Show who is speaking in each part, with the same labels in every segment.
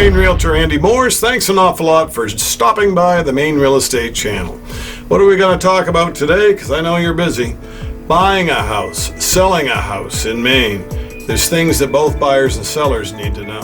Speaker 1: Maine Realtor Andy Mooers. Thanks an awful lot for stopping by the Maine Real Estate Channel. What are we going to talk about today? Because I know you're busy. Buying a house, selling a house in Maine. There's things that both buyers and sellers need to know.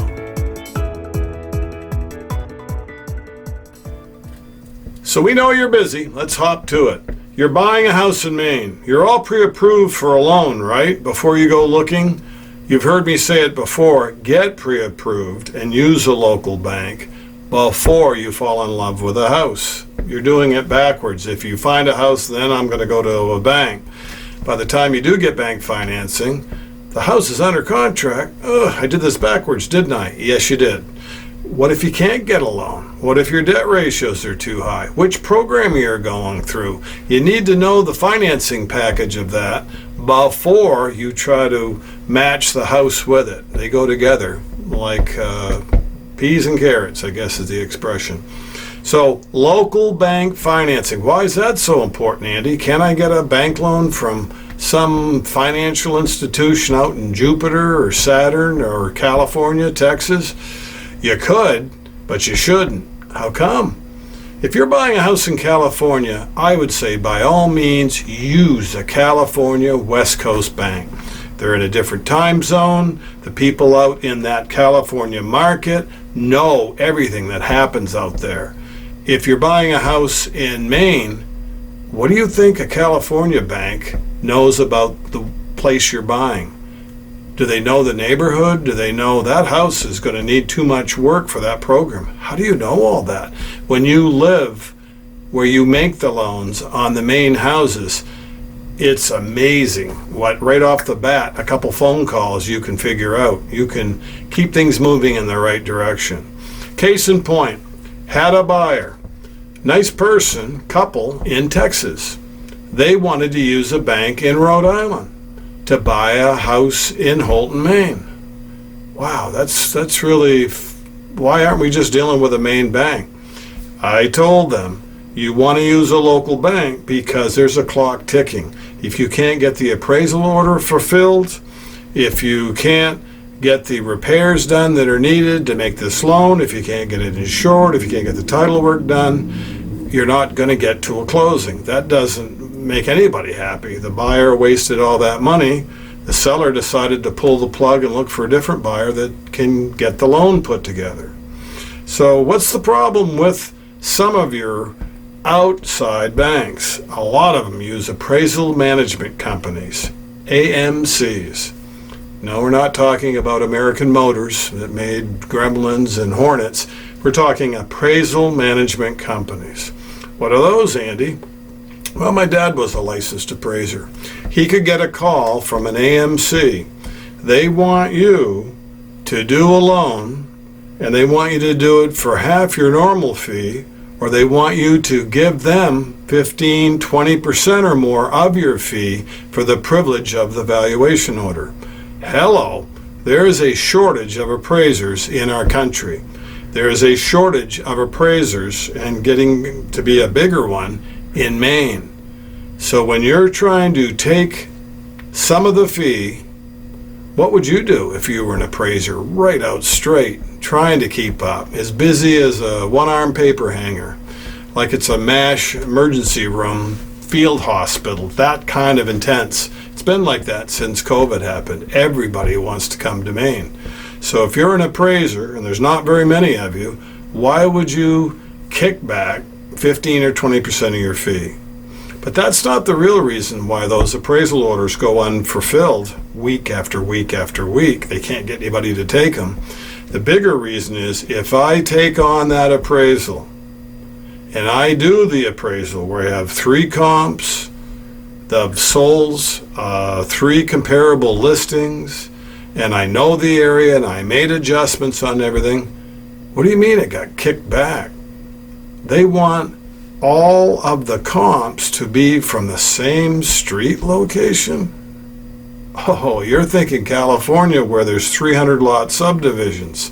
Speaker 1: So we know you're busy. Let's hop to it. You're buying a house in Maine. You're all pre-approved for a loan, right? Before you go looking. You've heard me say it before, get pre-approved and use a local bank before you fall in love with a house. You're doing it backwards. If you find a house, then I'm going to go to a bank. By the time you do get bank financing, the house is under contract. I did this backwards, didn't I? Yes, you did. What if you can't get a loan? What if your debt ratios are too high? Which program you're going through? You need to know the financing package of that before you try to match the house with it. They go together like peas and carrots, I guess is the expression. So local bank financing. Why is that so important, Andy? Can I get a bank loan from some financial institution out in Jupiter or Saturn or California, Texas? You could, but you shouldn't. How come? If you're buying a house in California, I would say by all means use a California West Coast bank. They're in a different time zone. The people out in that California market know everything that happens out there. If you're buying a house in Maine, what do you think a California bank knows about the place you're buying? Do they know the neighborhood? Do they know that house is going to need too much work for that program? How do you know all that? When you live where you make the loans on the Maine houses, it's amazing what right off the bat, a couple phone calls you can figure out. You can keep things moving in the right direction. Case in point, had a buyer, nice person, couple in Texas. They wanted to use a bank in Rhode Island to buy a house in Holton, Maine. Wow, that's really, why aren't we just dealing with a Maine bank? I told them, you want to use a local bank because there's a clock ticking. If you can't get the appraisal order fulfilled, if you can't get the repairs done that are needed to make this loan, if you can't get it insured, if you can't get the title work done, you're not going to get to a closing. That doesn't make anybody happy. The buyer wasted all that money. The seller decided to pull the plug and look for a different buyer that can get the loan put together. So what's the problem with some of your outside banks? A lot of them use appraisal management companies, AMCs. No, we're not talking about American Motors that made Gremlins and Hornets. We're talking appraisal management companies. What are those, Andy? Well, my dad was a licensed appraiser. He could get a call from an AMC. They want you to do a loan, and they want you to do it for half your normal fee, or they want you to give them 15, 20% or more of your fee for the privilege of the valuation order. Hello, there is a shortage of appraisers in our country. There is a shortage of appraisers, and getting to be a bigger one, in Maine. So when you're trying to take some of the fee, what would you do if you were an appraiser right out straight, trying to keep up, as busy as a one-arm paper hanger, like it's a MASH emergency room, field hospital, that kind of intense. It's been like that since COVID happened. Everybody wants to come to Maine. So if you're an appraiser, and there's not very many of you, why would you kick back 15 or 20% of your fee? But that's not the real reason why those appraisal orders go unfulfilled week after week after week. They can't get anybody to take them. The bigger reason is if I take on that appraisal and I do the appraisal where I have 3 comps, the solds, 3 comparable listings, and I know the area and I made adjustments on everything, what do you mean it got kicked back? They want all of the comps to be from the same street location? Oh, you're thinking California where there's 300 lot subdivisions,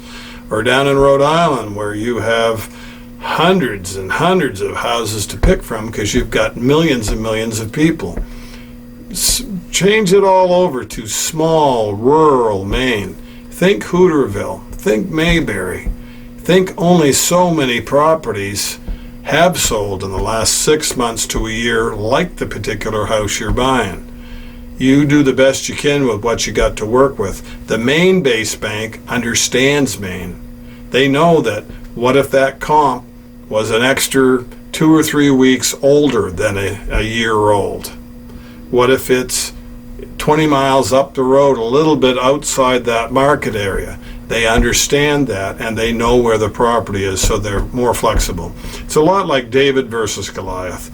Speaker 1: or down in Rhode Island where you have hundreds and hundreds of houses to pick from because you've got millions and millions of people. Change it all over to small, rural Maine. Think Hooterville, think Mayberry, Think only so many properties have sold in the last 6 months to a year like the particular house you're buying. You do the best you can with what you got to work with. The Maine-based bank understands Maine. They know that what if that comp was an extra 2 or 3 weeks older than a year old? What if it's 20 miles up the road, a little bit outside that market area? They understand that, and they know where the property is, so they're more flexible. It's a lot like David versus Goliath.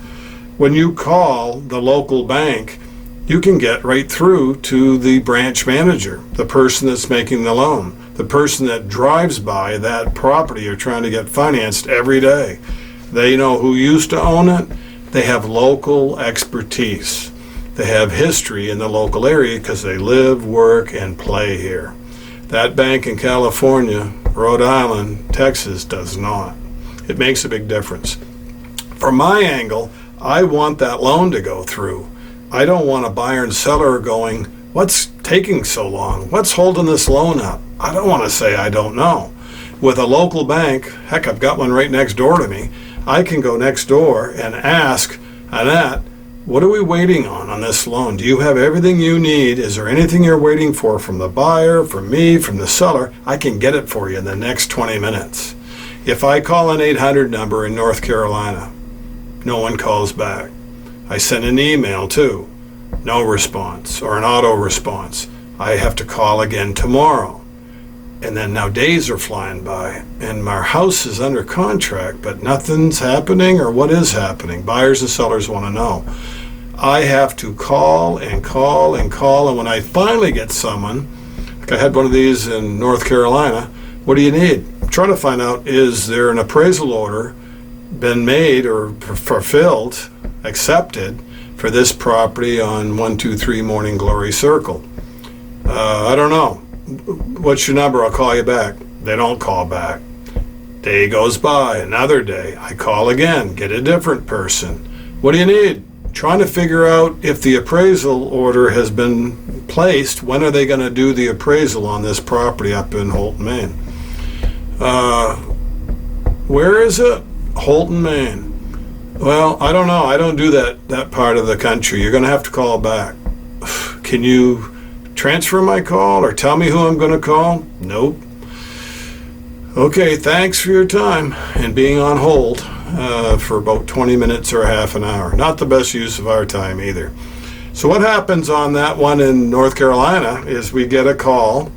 Speaker 1: When you call the local bank, you can get right through to the branch manager, the person that's making the loan, the person that drives by that property you're trying to get financed every day. They know who used to own it. They have local expertise. They have history in the local area because they live, work, and play here. That bank in California, Rhode Island, Texas does not. It makes a big difference. From my angle, I want that loan to go through. I don't want a buyer and seller going, what's taking so long? What's holding this loan up? I don't want to say I don't know. With a local bank, heck, I've got one right next door to me. I can go next door and ask Annette, what are we waiting on this loan? Do you have everything you need? Is there anything you're waiting for from the buyer, from me, from the seller? I can get it for you in the next 20 minutes. If I call an 800 number in North Carolina, no one calls back. I send an email too, no response, or an auto response. I have to call again tomorrow. And then now days are flying by, and my house is under contract, but nothing's happening, or what is happening? Buyers and sellers want to know. I have to call and call and call, and when I finally get someone, like I had one of these in North Carolina, what do you need? I'm trying to find out, is there an appraisal order been made or fulfilled, accepted, for this property on 123 Morning Glory Circle? I don't know. What's your number? I'll call you back. They don't call back. Day goes by, another day. I call again, get a different person. What do you need? Trying to figure out if the appraisal order has been placed. When are they going to do the appraisal on this property up in Holton, Maine? Where is it? Holton, Maine. Well, I don't know. I don't do that part of the country. You're going to have to call back. Can you transfer my call or tell me who I'm going to call? Nope. Okay, thanks for your time and being on hold for about 20 minutes or a half an hour. Not the best use of our time either. So what happens on that one in North Carolina is we get a call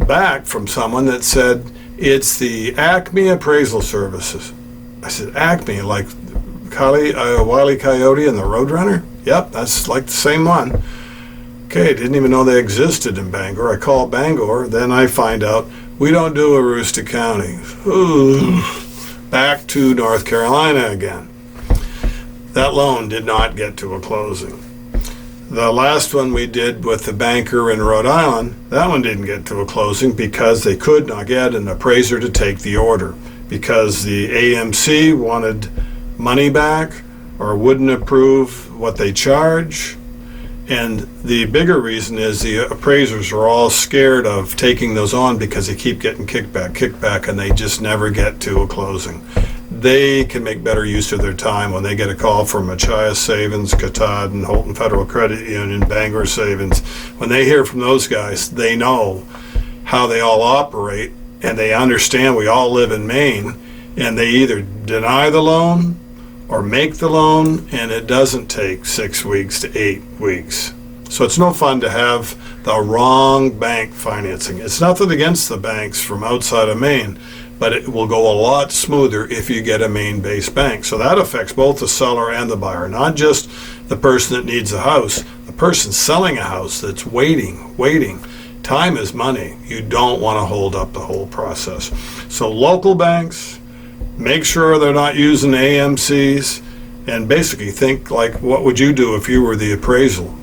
Speaker 1: back from someone that said, it's the Acme Appraisal Services. I said, Acme, like Wile E. Coyote and the Roadrunner? Yep, that's like the same one. Okay, didn't even know they existed in Bangor. I call Bangor, then I find out we don't do Aroostook County. Ooh, back to North Carolina again. That loan did not get to a closing. The last one we did with the banker in Rhode Island, that one didn't get to a closing because they could not get an appraiser to take the order, because the AMC wanted money back or wouldn't approve what they charge. And the bigger reason is the appraisers are all scared of taking those on because they keep getting kickback, and they just never get to a closing. They can make better use of their time when they get a call from Machias Savings, Katahdin, Holton Federal Credit Union, Bangor Savings. When they hear from those guys, they know how they all operate, and they understand we all live in Maine, and they either deny the loan or make the loan, and it doesn't take 6 weeks to 8 weeks. So it's no fun to have the wrong bank financing. It's nothing against the banks from outside of Maine, but it will go a lot smoother if you get a Maine-based bank. So that affects both the seller and the buyer, not just the person that needs a house, the person selling a house that's waiting. Time is money. You don't want to hold up the whole process. So local banks, make sure they're not using AMCs, and basically think like, what would you do if you were the appraisal?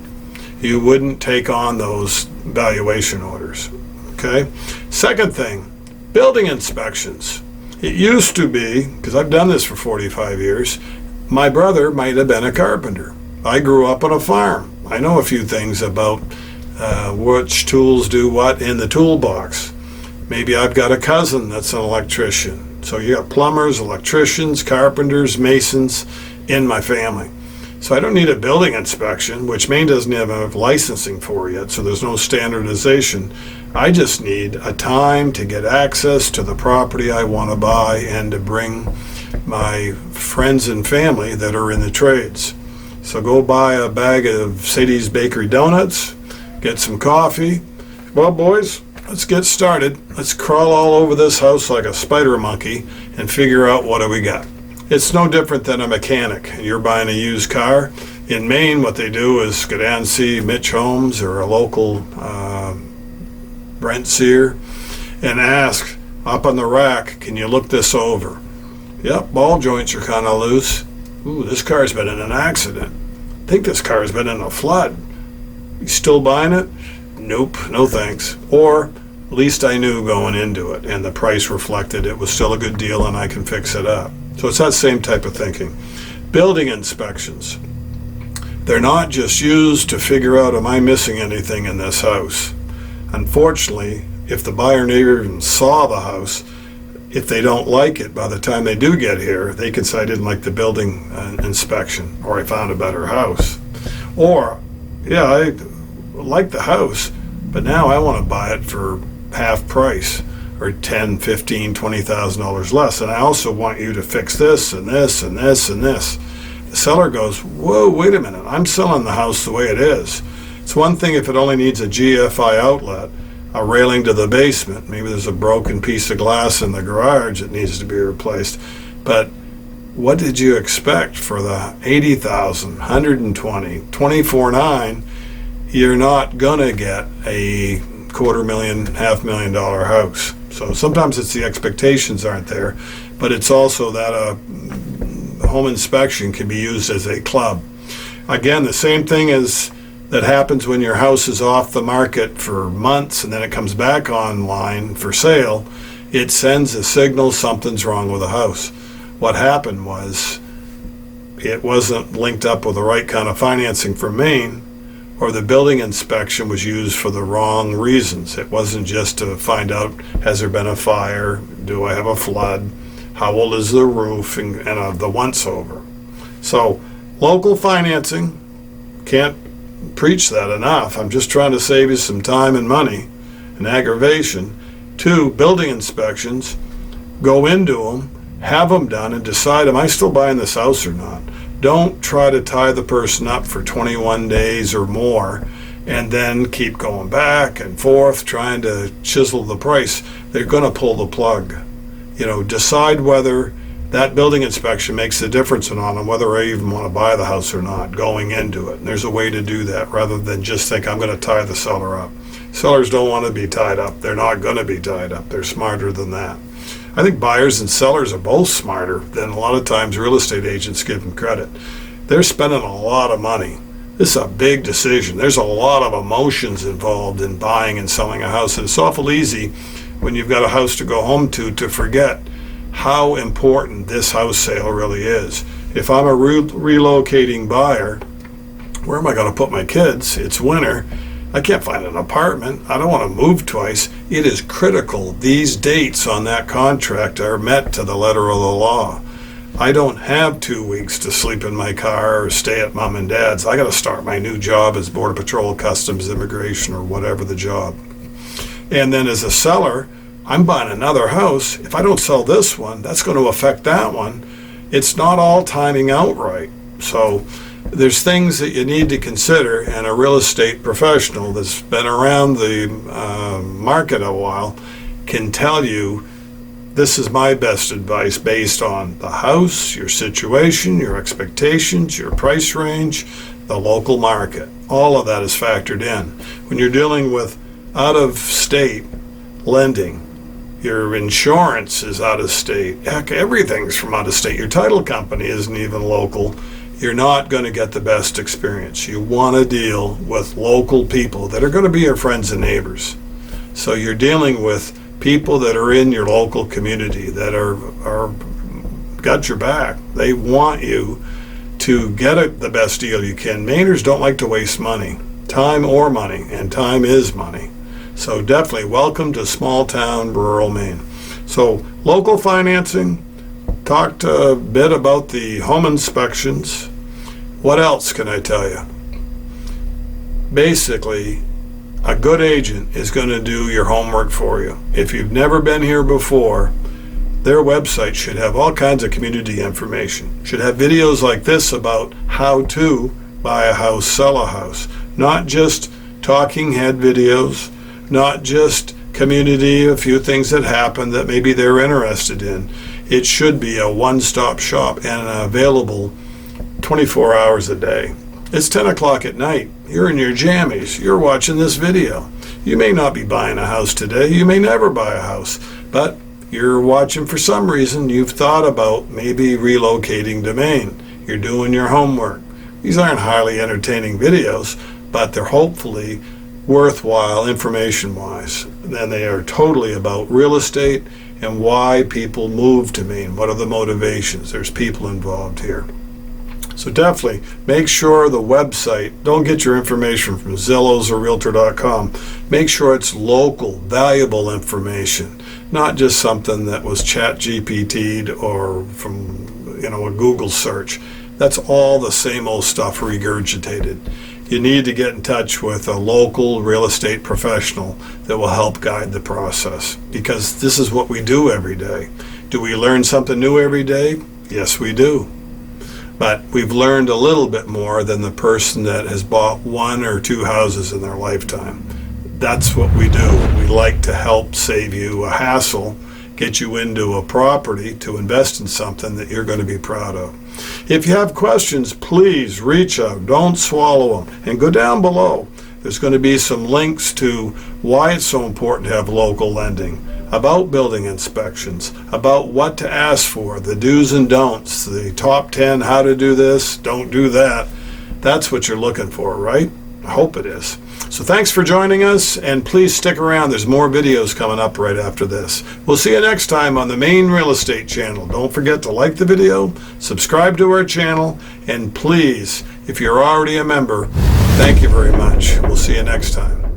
Speaker 1: You wouldn't take on those valuation orders, okay? Second thing, building inspections. It used to be, because I've done this for 45 years, my brother might have been a carpenter. I grew up on a farm. I know a few things about which tools do what in the toolbox. Maybe I've got a cousin that's an electrician. So you got plumbers, electricians, carpenters, masons in my family. So I don't need a building inspection, which Maine doesn't have licensing for yet, so there's no standardization. I just need a time to get access to the property I want to buy and to bring my friends and family that are in the trades. So go buy a bag of Sadie's Bakery donuts, get some coffee. Well, boys, let's get started. Let's crawl all over this house like a spider monkey and figure out what do we got. It's no different than a mechanic. You're buying a used car. In Maine, what they do is go down and see Mitch Holmes or a local Brent Sear and ask, up on the rack, can you look this over? Yep, ball joints are kind of loose. Ooh, this car's been in an accident. I think this car's been in a flood. You still buying it? Nope, no thanks. Or at least I knew going into it and the price reflected it was still a good deal and I can fix it up. So it's that same type of thinking. Building inspections. They're not just used to figure out, am I missing anything in this house? Unfortunately, if the buyer never even saw the house, if they don't like it, by the time they do get here, they can say, I didn't like the building inspection, or I found a better house. Or, yeah, I like the house, but now I want to buy it for half price, or $10,000, $15,000, $20,000 less. And I also want you to fix this and this and this and this. The seller goes, whoa, wait a minute, I'm selling the house the way it is. It's one thing if it only needs a GFI outlet, a railing to the basement, maybe there's a broken piece of glass in the garage that needs to be replaced. But what did you expect for the $80,000, $120,000, $24,900? You're not gonna get a $250,000, $500,000 house. So sometimes it's the expectations aren't there, but it's also that a home inspection can be used as a club. Again, the same thing as that happens when your house is off the market for months and then it comes back online for sale. It sends a signal something's wrong with the house. What happened was it wasn't linked up with the right kind of financing from Maine, or the building inspection was used for the wrong reasons. It wasn't just to find out, has there been a fire? Do I have a flood? How old is the roof? And the once over. So local financing, can't preach that enough. I'm just trying to save you some time and money and aggravation. 2, building inspections, go into them, have them done and decide, am I still buying this house or not? Don't try to tie the person up for 21 days or more and then keep going back and forth trying to chisel the price. They're going to pull the plug. Decide whether that building inspection makes a difference or not, and whether I even want to buy the house or not going into it. And there's a way to do that rather than just think I'm going to tie the seller up. Sellers don't want to be tied up. They're not going to be tied up. They're smarter than that. I think buyers and sellers are both smarter than a lot of times real estate agents give them credit. They're spending a lot of money. This is a big decision. There's a lot of emotions involved in buying and selling a house, and it's awful easy when you've got a house to go home to forget how important this house sale really is. If I'm a relocating buyer, where am I going to put my kids? It's winter. I can't find an apartment. I don't want to move twice. It is critical these dates on that contract are met to the letter of the law. I don't have 2 weeks to sleep in my car or stay at mom and dad's. I got to start my new job as Border Patrol, Customs, Immigration, or whatever the job. And then as a seller, I'm buying another house. If I don't sell this one, that's going to affect that one. It's not all timing out right. So there's things that you need to consider, and a real estate professional that's been around the market a while can tell you, this is my best advice based on the house, your situation, your expectations, your price range, the local market. All of that is factored in. When you're dealing with out-of-state lending, your insurance is out of state. Heck, everything's from out of state. Your title company isn't even local. You're not going to get the best experience. You want to deal with local people that are going to be your friends and neighbors. So you're dealing with people that are in your local community that are got your back. They want you to get the best deal you can. Mainers don't like to waste money, time or money, and time is money. So definitely welcome to small town rural Maine. So local financing, talked a bit about the home inspections. What else can I tell you? Basically, a good agent is going to do your homework for you. If you've never been here before, their website should have all kinds of community information. Should have videos like this about how to buy a house, sell a house. Not just talking head videos, not just community, a few things that happen that maybe they're interested in. It should be a one-stop shop and available 24 hours a day. It's 10 o'clock at night. You're in your jammies. You're watching this video. You may not be buying a house today. You may never buy a house, but you're watching for some reason. You've thought about maybe relocating to Maine. You're doing your homework. These aren't highly entertaining videos, but they're hopefully worthwhile information-wise. And they are totally about real estate and why people move to Maine. What are the motivations? There's people involved here. So definitely make sure the website, don't get your information from Zillows or Realtor.com. Make sure it's local, valuable information, not just something that was chat GPT'd or from a Google search. That's all the same old stuff regurgitated. You need to get in touch with a local real estate professional that will help guide the process, because this is what we do every day. Do we learn something new every day? Yes, we do. But we've learned a little bit more than the person that has bought 1 or 2 houses in their lifetime. That's what we do. We like to help save you a hassle, get you into a property to invest in something that you're going to be proud of. If you have questions, please reach out. Don't swallow them. And go down below. There's going to be some links to why it's so important to have local lending, about building inspections, about what to ask for, the do's and don'ts, the top 10, how to do this, don't do that. That's what you're looking for, right? I hope it is. So thanks for joining us, and please stick around. There's more videos coming up right after this. We'll see you next time on the Maine Real Estate Channel. Don't forget to like the video, subscribe to our channel, and please, if you're already a member, thank you very much. We'll see you next time.